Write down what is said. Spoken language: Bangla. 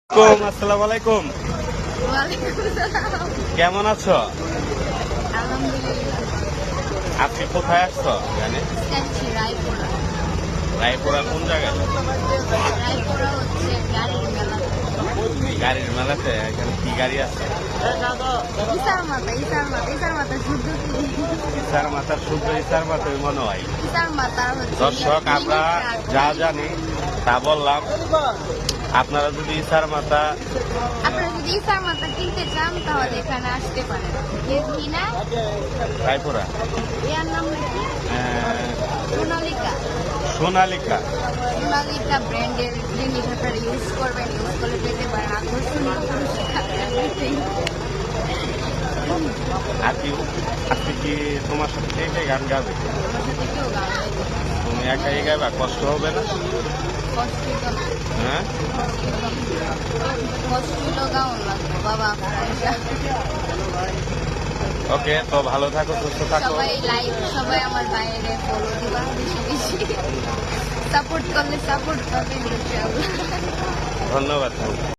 আসসালামু আলাইকুম। কেমন আছো? আলহামদুলিল্লাহ। আপনি কোথায় আসছো? জানে যাচ্ছি রায়পুরা। রায়পুরা কোন জায়গায়? রায়পুরা হচ্ছে গাড়ির মেলা। গাড়ির মেলাতে এখানে কি গাড়ি আছে? ইসার মাথা শুদ্ধ কি? ইসার মাথার শুদ্ধ ইসার মাথায় মনে হয়। ইসার মাথা হচ্ছে দর্শক, আমরা যা জানি তা বললাম। আপনারা যদি ইসার মাথা আপনারা যদি ইসার মাথা কিনতে চান তাহলে এখানে আসতে পারেন। কিনা রায়পুরা এর নাম কি? সোনালিকা। সোনালিকা সোনালিকা ব্র্যান্ডের জিনিস আপনারা ইউজ করবেন, ইউজ করলে পেতে পারেন আকর্ষণীয় পুরস্কার। আপনি কি তোমার সাথে কে কে গান গাবে? আমার সাথে কেউ গান গাইবে না। তুমি একাই গাবা, কষ্ট হবে না? কষ্ট তো না। হ্যাঁ, কষ্ট গাউন লাগবে বাবা আপনারা। ওকে, তো ভালো থাকো, সুস্থ থাকো। সবাই আমার বাইরে ফলো দিবা, বেশি বেশি সাপোর্ট করলে সাপোর্ট পাবেন ইনশাআল্লাহ। ধন্যবাদ।